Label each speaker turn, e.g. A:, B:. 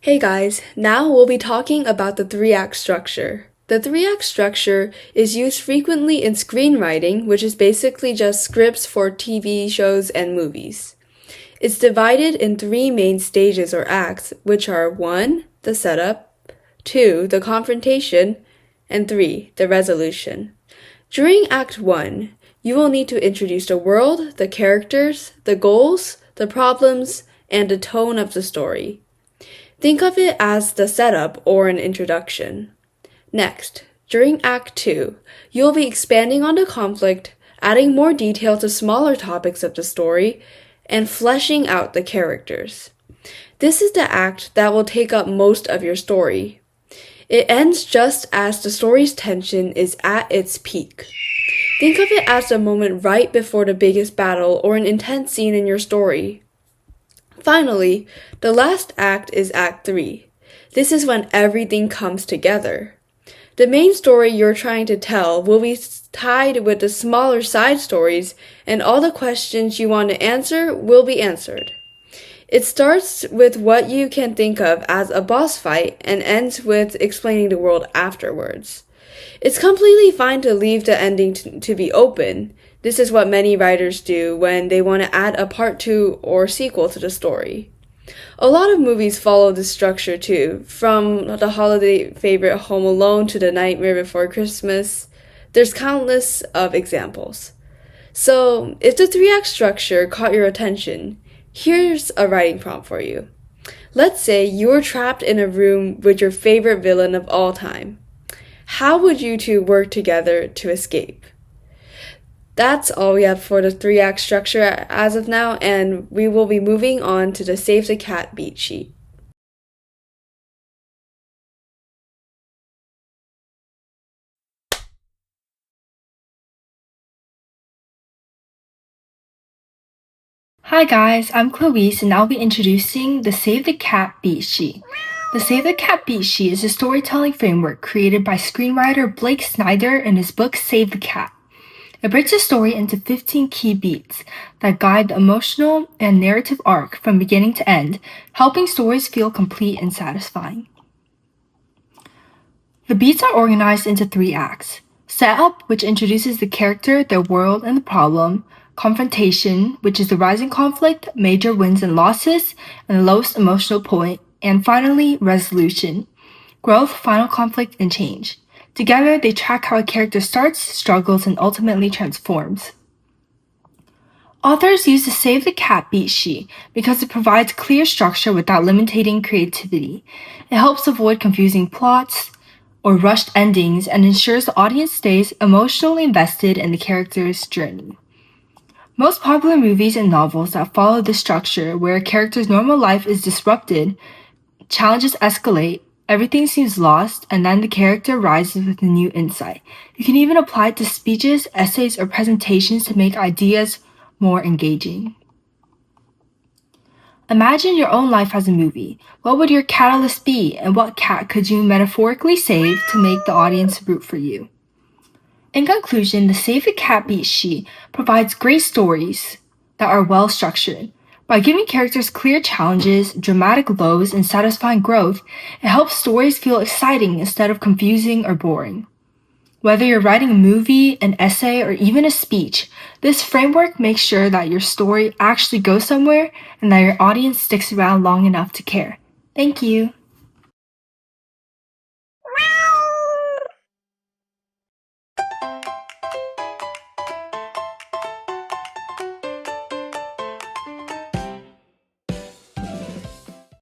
A: Hey guys, now we'll be talking about the three-act structure. The three-act structure is used frequently in screenwriting, which is basically just scripts for TV shows and movies. It's divided in three main stages or acts, which are 1. The setup, 2. The confrontation, and 3. The resolution. During Act 1, you will need to introduce the world, the characters, the goals, the problems, and the tone of the story. Think of it as the setup or an introduction. Next, during Act 2, you'll be expanding on the conflict, adding more detail to smaller topics of the story, and fleshing out the characters. This is the act that will take up most of your story. It ends just as the story's tension is at its peak. Think of it as the moment right before the biggest battle or an intense scene in your story. Finally, the last act is Act 3. This is when everything comes together. The main story you're trying to tell will be tied with the smaller side stories, and all the questions you want to answer will be answered. It starts with what you can think of as a boss fight and ends with explaining the world afterwards. It's completely fine to leave the ending to be open. This is what many writers do when they want to add a part 2 or sequel to the story. A lot of movies follow this structure too, from the holiday favorite Home Alone to The Nightmare Before Christmas. There's countless of examples. So, if the three-act structure caught your attention, here's a writing prompt for you. Let's say you're trapped in a room with your favorite villain of all time. How would you two work together to escape? That's all we have for the three-act structure as of now, and we will be moving on to the Save the Cat beat sheet.
B: Hi guys, I'm Chloe, and I'll be introducing the Save the Cat beat sheet. The Save the Cat beat sheet is a storytelling framework created by screenwriter Blake Snyder in his book Save the Cat. It breaks the story into 15 key beats that guide the emotional and narrative arc from beginning to end, helping stories feel complete and satisfying. The beats are organized into 3 acts. Setup, which introduces the character, their world, and the problem. Confrontation, which is the rising conflict, major wins and losses, and the lowest emotional point. And finally, resolution. Growth, final conflict, and change. Together, they track how a character starts, struggles, and ultimately transforms. Authors use the Save the Cat beat sheet because it provides clear structure without limiting creativity. It helps avoid confusing plots or rushed endings and ensures the audience stays emotionally invested in the character's journey. Most popular movies and novels that follow this structure, where a character's normal life is disrupted, challenges escalate, everything seems lost, and then the character rises with a new insight. You can even apply it to speeches, essays, or presentations to make ideas more engaging. Imagine your own life as a movie. What would your catalyst be, and what cat could you metaphorically save to make the audience root for you? In conclusion, the Save the Cat beat sheet provides great stories that are well structured. By giving characters clear challenges, dramatic lows, and satisfying growth, it helps stories feel exciting instead of confusing or boring. Whether you're writing a movie, an essay, or even a speech, this framework makes sure that your story actually goes somewhere and that your audience sticks around long enough to care. Thank you!